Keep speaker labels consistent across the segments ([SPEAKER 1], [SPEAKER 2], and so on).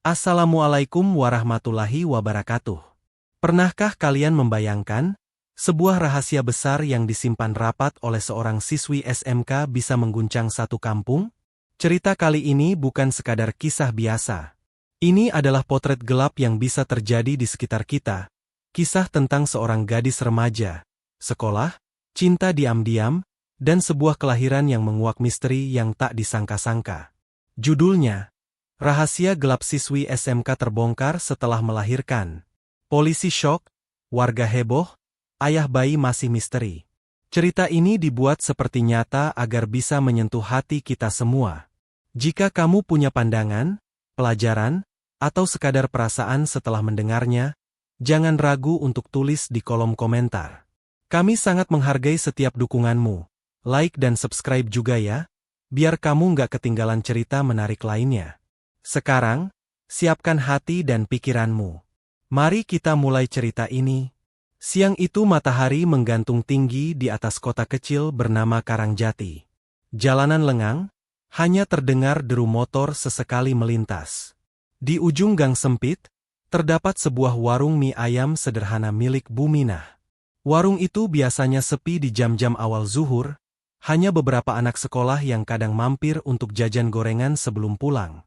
[SPEAKER 1] Assalamualaikum warahmatullahi wabarakatuh. Pernahkah kalian membayangkan, sebuah rahasia besar yang disimpan rapat oleh seorang siswi SMK bisa mengguncang satu kampung? Cerita kali ini bukan sekadar kisah biasa. Ini adalah potret gelap yang bisa terjadi di sekitar kita. Kisah tentang seorang gadis remaja, sekolah, cinta diam-diam, dan sebuah kelahiran yang menguak misteri yang tak disangka-sangka. Judulnya, Rahasia Gelap Siswi SMK Terbongkar Setelah Melahirkan. Polisi syok, warga heboh, ayah bayi masih misteri. Cerita ini dibuat seperti nyata agar bisa menyentuh hati kita semua. Jika kamu punya pandangan, pelajaran, atau sekadar perasaan setelah mendengarnya, jangan ragu untuk tulis di kolom komentar. Kami sangat menghargai setiap dukunganmu. Like dan subscribe juga ya, biar kamu nggak ketinggalan cerita menarik lainnya. Sekarang, siapkan hati dan pikiranmu. Mari kita mulai cerita ini. Siang itu matahari menggantung tinggi di atas kota kecil bernama Karangjati. Jalanan lengang, hanya terdengar deru motor sesekali melintas. Di ujung gang sempit, terdapat sebuah warung mie ayam sederhana milik Bu Minah. Warung itu biasanya sepi di jam-jam awal zuhur, hanya beberapa anak sekolah yang kadang mampir untuk jajan gorengan sebelum pulang.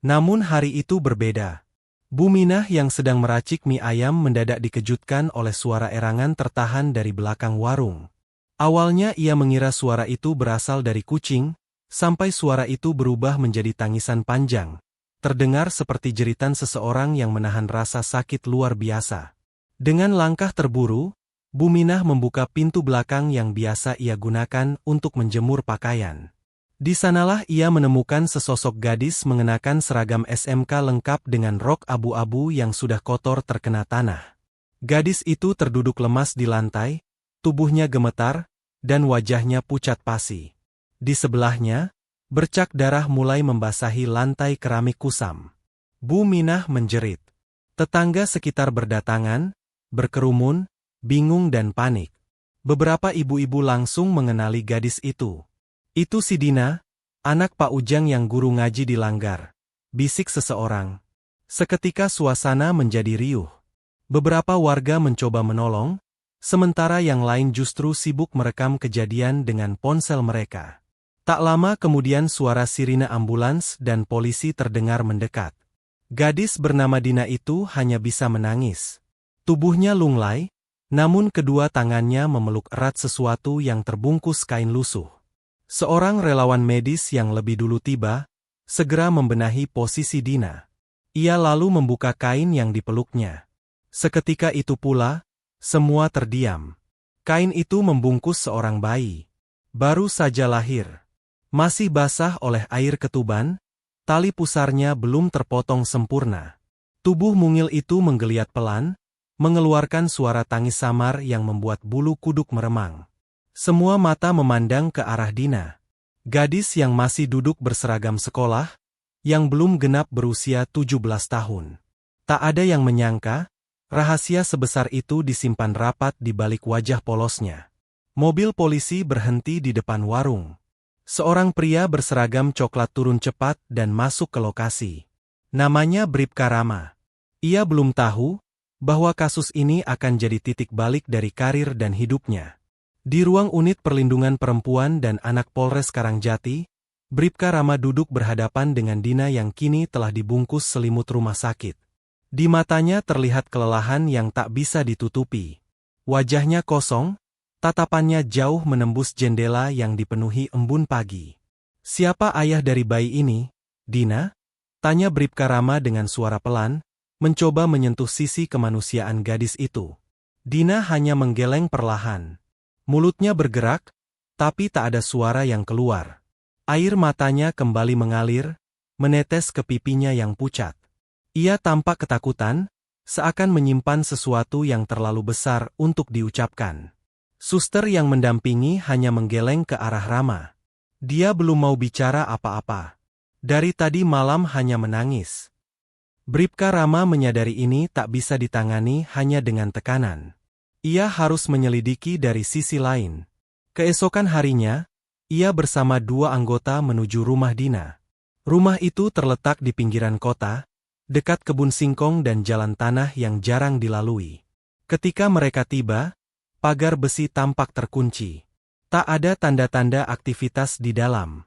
[SPEAKER 1] Namun hari itu berbeda. Bu Minah yang sedang meracik mie ayam mendadak dikejutkan oleh suara erangan tertahan dari belakang warung. Awalnya ia mengira suara itu berasal dari kucing, sampai suara itu berubah menjadi tangisan panjang. Terdengar seperti jeritan seseorang yang menahan rasa sakit luar biasa. Dengan langkah terburu, Bu Minah membuka pintu belakang yang biasa ia gunakan untuk menjemur pakaian. Di sanalah ia menemukan sesosok gadis mengenakan seragam SMK lengkap dengan rok abu-abu yang sudah kotor terkena tanah. Gadis itu terduduk lemas di lantai, tubuhnya gemetar, dan wajahnya pucat pasi. Di sebelahnya, bercak darah mulai membasahi lantai keramik kusam. Bu Minah menjerit. Tetangga sekitar berdatangan, berkerumun, bingung dan panik. Beberapa ibu-ibu langsung mengenali gadis itu. Itu si Dina, anak Pak Ujang yang guru ngaji di Langgar, bisik seseorang. Seketika suasana menjadi riuh. Beberapa warga mencoba menolong, sementara yang lain justru sibuk merekam kejadian dengan ponsel mereka. Tak lama kemudian suara sirine ambulans dan polisi terdengar mendekat. Gadis bernama Dina itu hanya bisa menangis. Tubuhnya lunglai, namun kedua tangannya memeluk erat sesuatu yang terbungkus kain lusuh. Seorang relawan medis yang lebih dulu tiba, segera membenahi posisi Dina. Ia lalu membuka kain yang dipeluknya. Seketika itu pula, semua terdiam. Kain itu membungkus seorang bayi. Baru saja lahir. Masih basah oleh air ketuban, tali pusarnya belum terpotong sempurna. Tubuh mungil itu menggeliat pelan, mengeluarkan suara tangis samar yang membuat bulu kuduk meremang. Semua mata memandang ke arah Dina. Gadis yang masih duduk berseragam sekolah, yang belum genap berusia 17 tahun. Tak ada yang menyangka, rahasia sebesar itu disimpan rapat di balik wajah polosnya. Mobil polisi berhenti di depan warung. Seorang pria berseragam coklat turun cepat dan masuk ke lokasi. Namanya Bribka Rama. Ia belum tahu bahwa kasus ini akan jadi titik balik dari karir dan hidupnya. Di ruang unit perlindungan perempuan dan anak Polres Karangjati, Bribka Rama duduk berhadapan dengan Dina yang kini telah dibungkus selimut rumah sakit. Di matanya terlihat kelelahan yang tak bisa ditutupi. Wajahnya kosong, tatapannya jauh menembus jendela yang dipenuhi embun pagi. Siapa ayah dari bayi ini, Dina? Tanya Bribka Rama dengan suara pelan, mencoba menyentuh sisi kemanusiaan gadis itu. Dina hanya menggeleng perlahan. Mulutnya bergerak, tapi tak ada suara yang keluar. Air matanya kembali mengalir, menetes ke pipinya yang pucat. Ia tampak ketakutan, seakan menyimpan sesuatu yang terlalu besar untuk diucapkan. Suster yang mendampingi hanya menggeleng ke arah Rama. Dia belum mau bicara apa-apa. Dari tadi malam hanya menangis. Bribka Rama menyadari ini tak bisa ditangani hanya dengan tekanan. Ia harus menyelidiki dari sisi lain. Keesokan harinya, ia bersama dua anggota menuju rumah Dina. Rumah itu terletak di pinggiran kota, dekat kebun singkong dan jalan tanah yang jarang dilalui. Ketika mereka tiba, pagar besi tampak terkunci. Tak ada tanda-tanda aktivitas di dalam.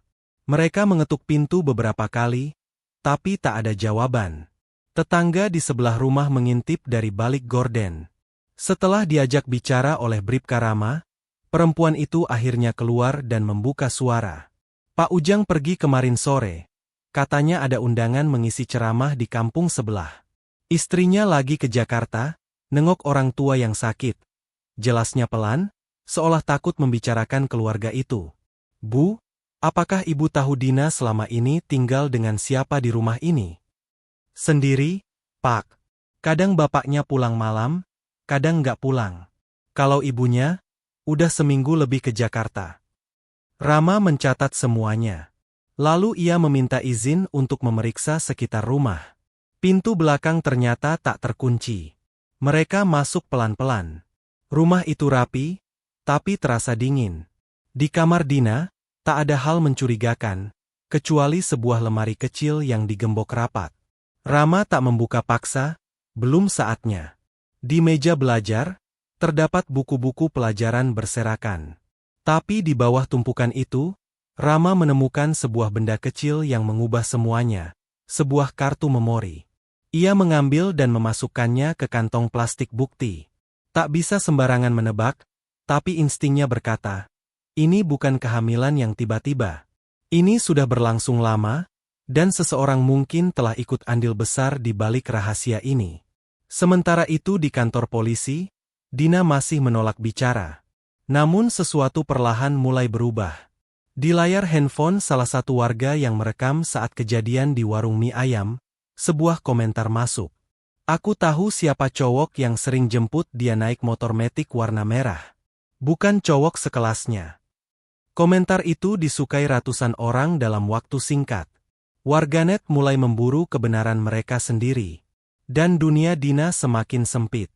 [SPEAKER 1] Mereka mengetuk pintu beberapa kali, tapi tak ada jawaban. Tetangga di sebelah rumah mengintip dari balik gorden. Setelah diajak bicara oleh Bribka Rama, perempuan itu akhirnya keluar dan membuka suara. Pak Ujang pergi kemarin sore. Katanya ada undangan mengisi ceramah di kampung sebelah. Istrinya lagi ke Jakarta, nengok orang tua yang sakit. Jelasnya pelan, seolah takut membicarakan keluarga itu. Bu, apakah ibu tahu Dina selama ini tinggal dengan siapa di rumah ini? Sendiri, Pak. Kadang bapaknya pulang malam, kadang nggak pulang. Kalau ibunya, udah seminggu lebih ke Jakarta. Rama mencatat semuanya. Lalu ia meminta izin untuk memeriksa sekitar rumah. Pintu belakang ternyata tak terkunci. Mereka masuk pelan-pelan. Rumah itu rapi, tapi terasa dingin. Di kamar Dina, tak ada hal mencurigakan, kecuali sebuah lemari kecil yang digembok rapat. Rama tak membuka paksa, belum saatnya. Di meja belajar, terdapat buku-buku pelajaran berserakan. Tapi di bawah tumpukan itu, Rama menemukan sebuah benda kecil yang mengubah semuanya, sebuah kartu memori. Ia mengambil dan memasukkannya ke kantong plastik bukti. Tak bisa sembarangan menebak, tapi instingnya berkata, ini bukan kehamilan yang tiba-tiba. Ini sudah berlangsung lama, dan seseorang mungkin telah ikut andil besar di balik rahasia ini. Sementara itu di kantor polisi, Dina masih menolak bicara. Namun sesuatu perlahan mulai berubah. Di layar handphone salah satu warga yang merekam saat kejadian di warung mie ayam, sebuah komentar masuk. Aku tahu siapa cowok yang sering jemput dia naik motor metik warna merah. Bukan cowok sekelasnya. Komentar itu disukai ratusan orang dalam waktu singkat. Warganet mulai memburu kebenaran mereka sendiri. Dan dunia Dina semakin sempit.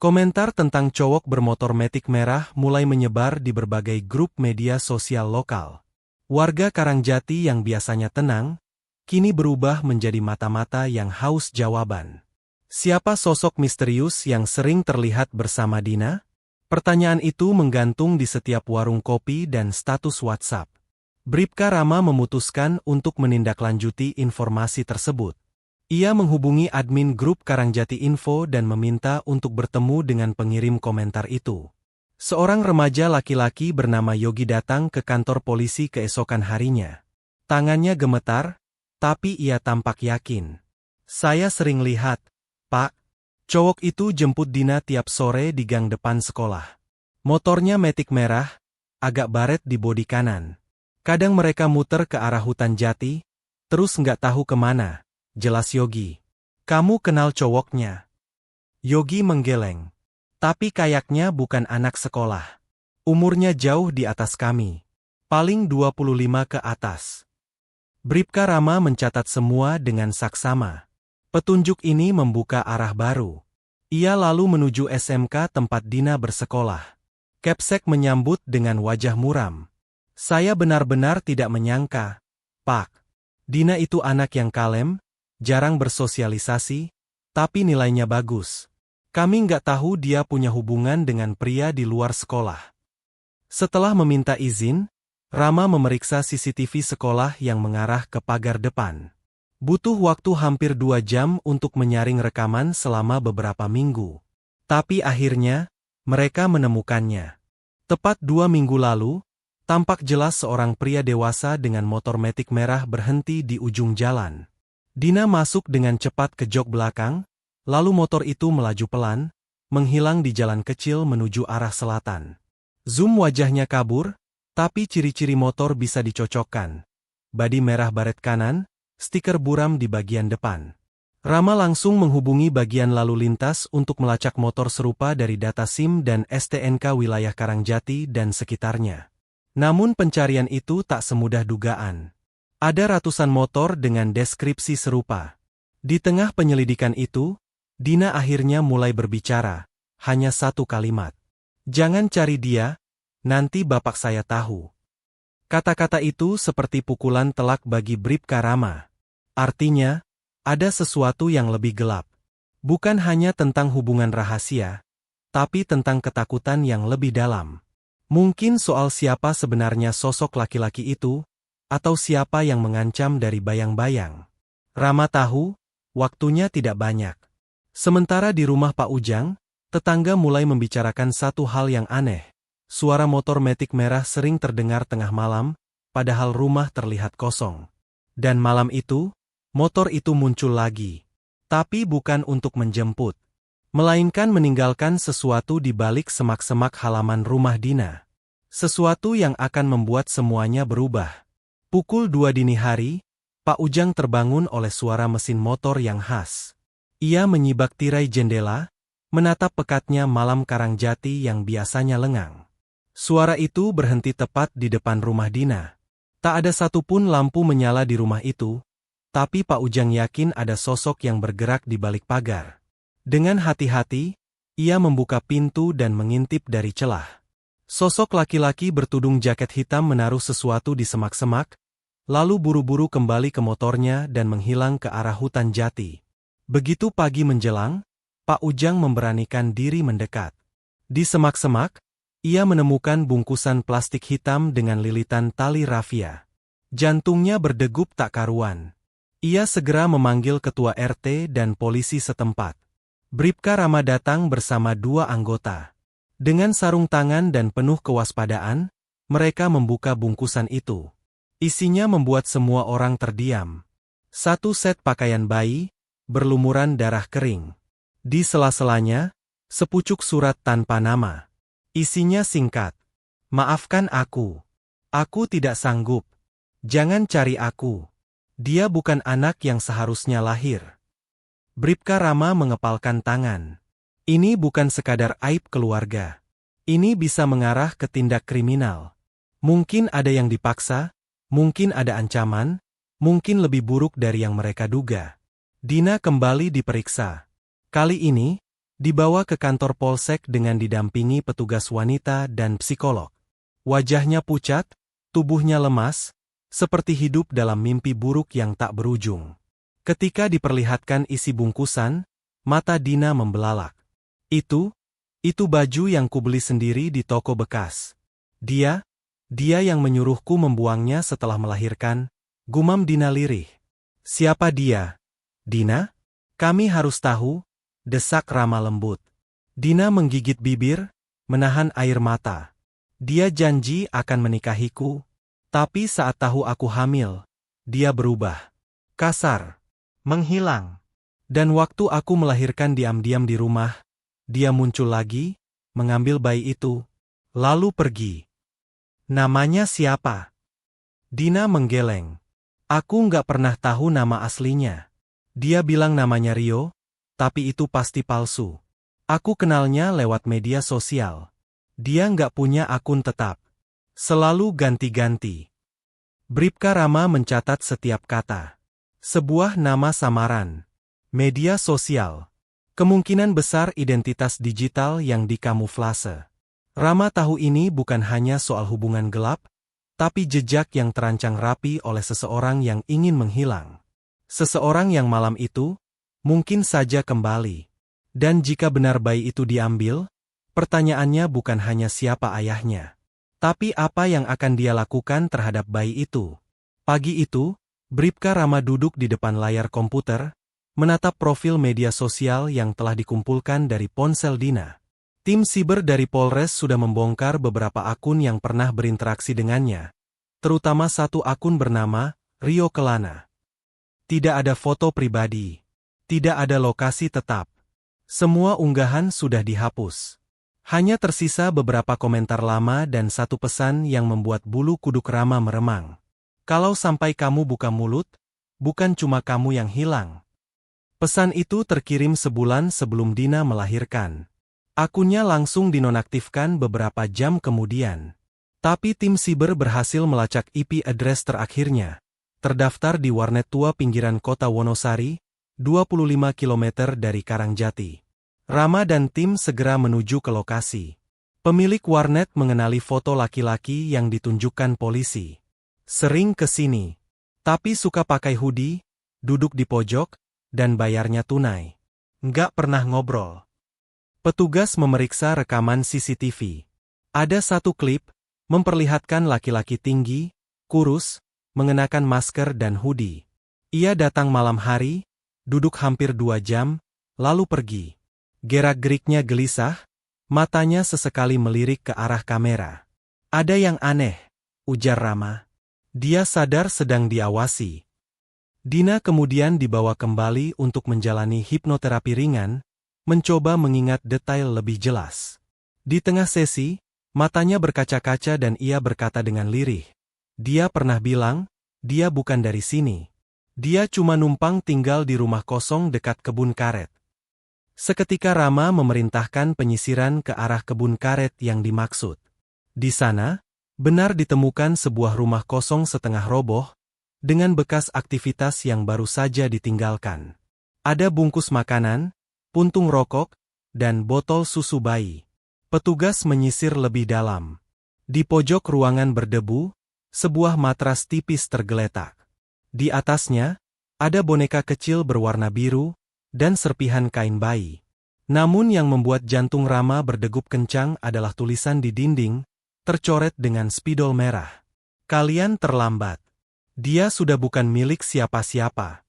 [SPEAKER 1] Komentar tentang cowok bermotor metik merah mulai menyebar di berbagai grup media sosial lokal. Warga Karangjati yang biasanya tenang, kini berubah menjadi mata-mata yang haus jawaban. Siapa sosok misterius yang sering terlihat bersama Dina? Pertanyaan itu menggantung di setiap warung kopi dan status WhatsApp. Bribka Rama memutuskan untuk menindaklanjuti informasi tersebut. Ia menghubungi admin grup Karangjati Info dan meminta untuk bertemu dengan pengirim komentar itu. Seorang remaja laki-laki bernama Yogi datang ke kantor polisi keesokan harinya. Tangannya gemetar, tapi ia tampak yakin. Saya sering lihat, Pak. Cowok itu jemput Dina tiap sore di gang depan sekolah. Motornya metik merah, agak baret di bodi kanan. Kadang mereka muter ke arah hutan jati, terus nggak tahu kemana, jelas Yogi. Kamu kenal cowoknya? Yogi menggeleng. Tapi kayaknya bukan anak sekolah. Umurnya jauh di atas kami. Paling 25 ke atas. Bribka Rama mencatat semua dengan saksama. Petunjuk ini membuka arah baru. Ia lalu menuju SMK tempat Dina bersekolah. Kepsek menyambut dengan wajah muram. Saya benar-benar tidak menyangka, Pak. Dina itu anak yang kalem, jarang bersosialisasi, tapi nilainya bagus. Kami nggak tahu dia punya hubungan dengan pria di luar sekolah. Setelah meminta izin, Rama memeriksa CCTV sekolah yang mengarah ke pagar depan. Butuh waktu hampir 2 jam untuk menyaring rekaman selama beberapa minggu. Tapi akhirnya, mereka menemukannya. Tepat 2 minggu lalu, tampak jelas seorang pria dewasa dengan motor metik merah berhenti di ujung jalan. Dina masuk dengan cepat ke jok belakang, lalu motor itu melaju pelan, menghilang di jalan kecil menuju arah selatan. Zoom wajahnya kabur, tapi ciri-ciri motor bisa dicocokkan. Badi merah baret kanan, stiker buram di bagian depan. Rama langsung menghubungi bagian lalu lintas untuk melacak motor serupa dari data SIM dan STNK wilayah Karangjati dan sekitarnya. Namun pencarian itu tak semudah dugaan. Ada ratusan motor dengan deskripsi serupa. Di tengah penyelidikan itu, Dina akhirnya mulai berbicara, hanya satu kalimat. Jangan cari dia, nanti bapak saya tahu. Kata-kata itu seperti pukulan telak bagi Bribka Rama. Artinya, Ada sesuatu yang lebih gelap. Bukan hanya tentang hubungan rahasia, tapi tentang ketakutan yang lebih dalam. Mungkin soal siapa sebenarnya sosok laki-laki itu, atau siapa yang mengancam dari bayang-bayang. Rama tahu, waktunya tidak banyak. Sementara di rumah Pak Ujang, tetangga mulai membicarakan satu hal yang aneh. Suara motor metik merah sering terdengar tengah malam, padahal rumah terlihat kosong. Dan malam itu, motor itu muncul lagi. Tapi bukan untuk menjemput, melainkan meninggalkan sesuatu di balik semak-semak halaman rumah Dina. Sesuatu yang akan membuat semuanya berubah. Pukul 2 dini hari, Pak Ujang terbangun oleh suara mesin motor yang khas. Ia menyibak tirai jendela, menatap pekatnya malam Karangjati yang biasanya lengang. Suara itu berhenti tepat di depan rumah Dina. Tak ada satupun lampu menyala di rumah itu, tapi Pak Ujang yakin ada sosok yang bergerak di balik pagar. Dengan hati-hati, ia membuka pintu dan mengintip dari celah. Sosok laki-laki bertudung jaket hitam menaruh sesuatu di semak-semak, lalu buru-buru kembali ke motornya dan menghilang ke arah hutan jati. Begitu pagi menjelang, Pak Ujang memberanikan diri mendekat. Di semak-semak, ia menemukan bungkusan plastik hitam dengan lilitan tali rafia. Jantungnya berdegup tak karuan. Ia segera memanggil ketua RT dan polisi setempat. Bribka Rama datang bersama 2 anggota. Dengan sarung tangan dan penuh kewaspadaan, mereka membuka bungkusan itu. Isinya membuat semua orang terdiam. 1 set pakaian bayi, berlumuran darah kering. Di sela-selanya, sepucuk surat tanpa nama. Isinya singkat. Maafkan aku. Aku tidak sanggup. Jangan cari aku. Dia bukan anak yang seharusnya lahir. Bribka Rama mengepalkan tangan. Ini bukan sekadar aib keluarga. Ini bisa mengarah ke tindak kriminal. Mungkin ada yang dipaksa, mungkin ada ancaman, mungkin lebih buruk dari yang mereka duga. Dina kembali diperiksa. Kali ini, dibawa ke kantor polsek dengan didampingi petugas wanita dan psikolog. Wajahnya pucat, tubuhnya lemas, seperti hidup dalam mimpi buruk yang tak berujung. Ketika diperlihatkan isi bungkusan, mata Dina membelalak. Itu baju yang kubeli sendiri di toko bekas. Dia yang menyuruhku membuangnya setelah melahirkan, gumam Dina lirih. Siapa dia? Dina? Kami harus tahu, desak Rama lembut. Dina menggigit bibir, menahan air mata. Dia janji akan menikahiku. Tapi saat tahu aku hamil, dia berubah. Kasar. Menghilang. Dan waktu aku melahirkan diam-diam di rumah, dia muncul lagi, mengambil bayi itu, lalu pergi. Namanya siapa? Dina menggeleng. Aku nggak pernah tahu nama aslinya. Dia bilang namanya Rio, tapi itu pasti palsu. Aku kenalnya lewat media sosial. Dia nggak punya akun tetap. Selalu ganti-ganti. Bribka Rama mencatat setiap kata. Sebuah nama samaran. Media sosial. Kemungkinan besar identitas digital yang dikamuflase. Rama tahu ini bukan hanya soal hubungan gelap, tapi jejak yang terancang rapi oleh seseorang yang ingin menghilang. Seseorang yang malam itu, mungkin saja kembali. Dan jika benar bayi itu diambil, pertanyaannya bukan hanya siapa ayahnya. Tapi apa yang akan dia lakukan terhadap bayi itu? Pagi itu, Bribka Rama duduk di depan layar komputer, menatap profil media sosial yang telah dikumpulkan dari ponsel Dina. Tim siber dari Polres sudah membongkar beberapa akun yang pernah berinteraksi dengannya, terutama satu akun bernama Rio Kelana. Tidak ada foto pribadi. Tidak ada lokasi tetap. Semua unggahan sudah dihapus. Hanya tersisa beberapa komentar lama dan satu pesan yang membuat bulu kuduk Rama meremang. Kalau sampai kamu buka mulut, bukan cuma kamu yang hilang. Pesan itu terkirim sebulan sebelum Dina melahirkan. Akunnya langsung dinonaktifkan beberapa jam kemudian. Tapi tim siber berhasil melacak IP address terakhirnya. Terdaftar di warnet tua pinggiran kota Wonosari, 25 km dari Karangjati. Rama dan tim segera menuju ke lokasi. Pemilik warnet mengenali foto laki-laki yang ditunjukkan polisi. Sering ke sini, tapi suka pakai hoodie, duduk di pojok, dan bayarnya tunai. Nggak pernah ngobrol. Petugas memeriksa rekaman CCTV. Ada satu klip, memperlihatkan laki-laki tinggi, kurus, mengenakan masker dan hoodie. Ia datang malam hari, duduk hampir 2 jam, lalu pergi. Gerak-geriknya gelisah, matanya sesekali melirik ke arah kamera. Ada yang aneh, ujar Rama. Dia sadar sedang diawasi. Dina kemudian dibawa kembali untuk menjalani hipnoterapi ringan, mencoba mengingat detail lebih jelas. Di tengah sesi, matanya berkaca-kaca dan ia berkata dengan lirih. Dia pernah bilang, dia bukan dari sini. Dia cuma numpang tinggal di rumah kosong dekat kebun karet. Seketika Rama memerintahkan penyisiran ke arah kebun karet yang dimaksud. Di sana, benar ditemukan sebuah rumah kosong setengah roboh, dengan bekas aktivitas yang baru saja ditinggalkan. Ada bungkus makanan, puntung rokok, dan botol susu bayi. Petugas menyisir lebih dalam. Di pojok ruangan berdebu, sebuah matras tipis tergeletak. Di atasnya, ada boneka kecil berwarna biru, dan serpihan kain bayi. Namun yang membuat jantung Rama berdegup kencang adalah tulisan di dinding, tercoret dengan spidol merah. Kalian terlambat. Dia sudah bukan milik siapa-siapa.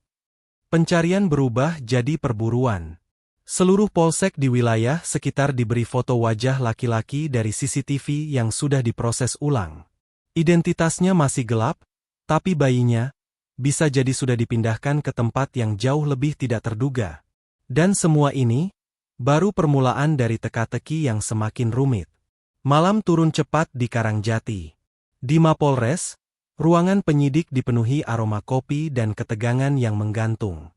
[SPEAKER 1] Pencarian berubah jadi perburuan. Seluruh polsek di wilayah sekitar diberi foto wajah laki-laki dari CCTV yang sudah diproses ulang. Identitasnya masih gelap, tapi bayinya bisa jadi sudah dipindahkan ke tempat yang jauh lebih tidak terduga. Dan semua ini baru permulaan dari teka-teki yang semakin rumit. Malam turun cepat di Karangjati. Di Mapolres, ruangan penyidik dipenuhi aroma kopi dan ketegangan yang menggantung.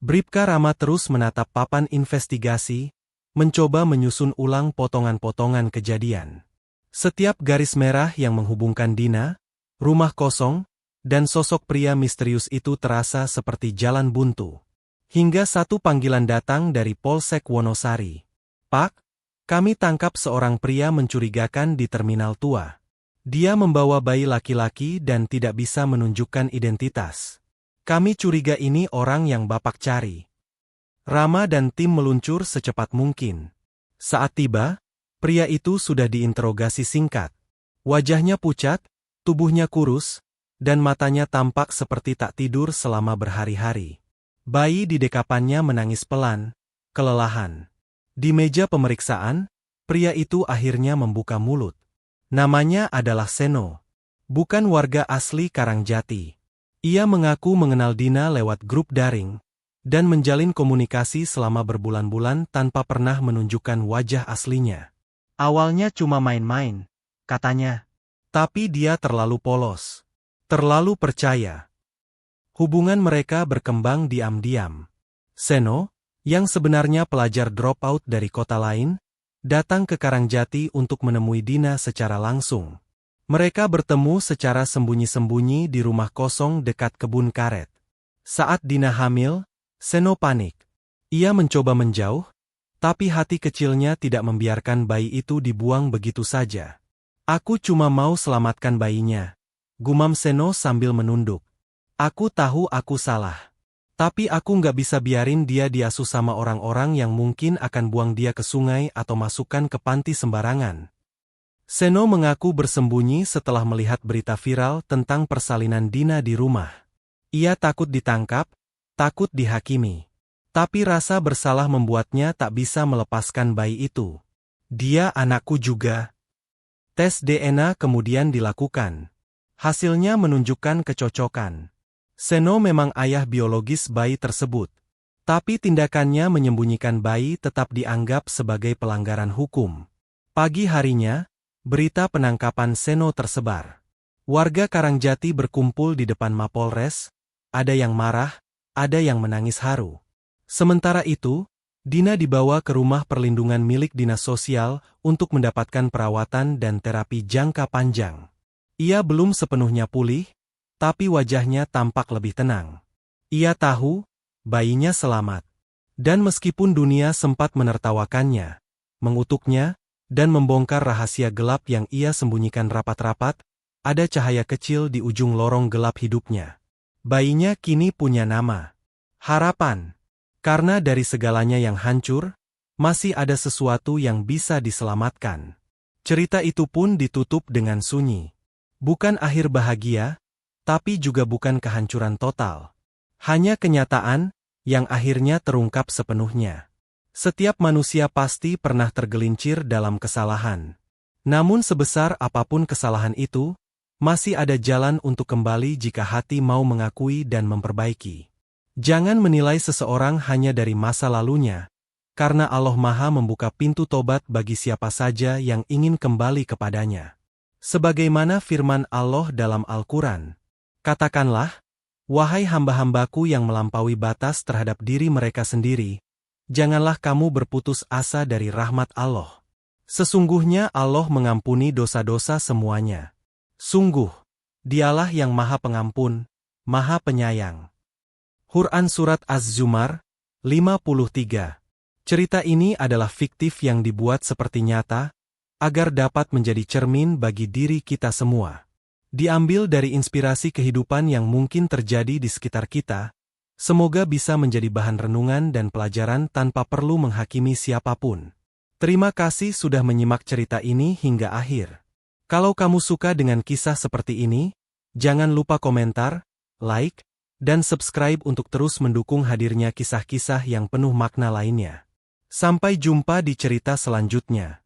[SPEAKER 1] Bribka Rama terus menatap papan investigasi, mencoba menyusun ulang potongan-potongan kejadian. Setiap garis merah yang menghubungkan Dina, rumah kosong, dan sosok pria misterius itu terasa seperti jalan buntu. Hingga satu panggilan datang dari Polsek Wonosari. Pak, kami tangkap seorang pria mencurigakan di terminal tua. Dia membawa bayi laki-laki dan tidak bisa menunjukkan identitas. Kami curiga ini orang yang Bapak cari. Rama dan tim meluncur secepat mungkin. Saat tiba, pria itu sudah diinterogasi singkat. Wajahnya pucat, tubuhnya kurus, dan matanya tampak seperti tak tidur selama berhari-hari. Bayi di dekapannya menangis pelan, kelelahan. Di meja pemeriksaan, pria itu akhirnya membuka mulut. Namanya adalah Seno. Bukan warga asli Karangjati. Ia mengaku mengenal Dina lewat grup daring, dan menjalin komunikasi selama berbulan-bulan tanpa pernah menunjukkan wajah aslinya. Awalnya cuma main-main, katanya. Tapi dia terlalu polos. Terlalu percaya. Hubungan mereka berkembang diam-diam. Seno, yang sebenarnya pelajar dropout dari kota lain, datang ke Karangjati untuk menemui Dina secara langsung. Mereka bertemu secara sembunyi-sembunyi di rumah kosong dekat kebun karet. Saat Dina hamil, Seno panik. Ia mencoba menjauh, tapi hati kecilnya tidak membiarkan bayi itu dibuang begitu saja. Aku cuma mau selamatkan bayinya, gumam Seno sambil menunduk. Aku tahu aku salah. Tapi aku nggak bisa biarin dia diasuh sama orang-orang yang mungkin akan buang dia ke sungai atau masukkan ke panti sembarangan. Seno mengaku bersembunyi setelah melihat berita viral tentang persalinan Dina di rumah. Ia takut ditangkap, takut dihakimi. Tapi rasa bersalah membuatnya tak bisa melepaskan bayi itu. Dia anakku juga. Tes DNA kemudian dilakukan. Hasilnya menunjukkan kecocokan. Seno memang ayah biologis bayi tersebut. Tapi tindakannya menyembunyikan bayi tetap dianggap sebagai pelanggaran hukum. Pagi harinya, berita penangkapan Seno tersebar. Warga Karangjati berkumpul di depan Mapolres, ada yang marah, ada yang menangis haru. Sementara itu, Dina dibawa ke rumah perlindungan milik Dinas Sosial untuk mendapatkan perawatan dan terapi jangka panjang. Ia belum sepenuhnya pulih, tapi wajahnya tampak lebih tenang. Ia tahu, bayinya selamat. Dan meskipun dunia sempat menertawakannya, mengutuknya, dan membongkar rahasia gelap yang ia sembunyikan rapat-rapat, ada cahaya kecil di ujung lorong gelap hidupnya. Bayinya kini punya nama. Harapan. Karena dari segalanya yang hancur, masih ada sesuatu yang bisa diselamatkan. Cerita itu pun ditutup dengan sunyi. Bukan akhir bahagia, tapi juga bukan kehancuran total. Hanya kenyataan, yang akhirnya terungkap sepenuhnya. Setiap manusia pasti pernah tergelincir dalam kesalahan. Namun sebesar apapun kesalahan itu, masih ada jalan untuk kembali jika hati mau mengakui dan memperbaiki. Jangan menilai seseorang hanya dari masa lalunya, karena Allah Maha membuka pintu tobat bagi siapa saja yang ingin kembali kepadanya. Sebagaimana firman Allah dalam Al-Quran, katakanlah, wahai hamba-hambaku yang melampaui batas terhadap diri mereka sendiri, janganlah kamu berputus asa dari rahmat Allah. Sesungguhnya Allah mengampuni dosa-dosa semuanya. Sungguh, Dialah yang Maha Pengampun, Maha Penyayang. Quran Surat Az-Zumar, 53. Cerita ini adalah fiktif yang dibuat seperti nyata, agar dapat menjadi cermin bagi diri kita semua. Diambil dari inspirasi kehidupan yang mungkin terjadi di sekitar kita, semoga bisa menjadi bahan renungan dan pelajaran tanpa perlu menghakimi siapapun. Terima kasih sudah menyimak cerita ini hingga akhir. Kalau kamu suka dengan kisah seperti ini, jangan lupa komentar, like, dan subscribe untuk terus mendukung hadirnya kisah-kisah yang penuh makna lainnya. Sampai jumpa di cerita selanjutnya.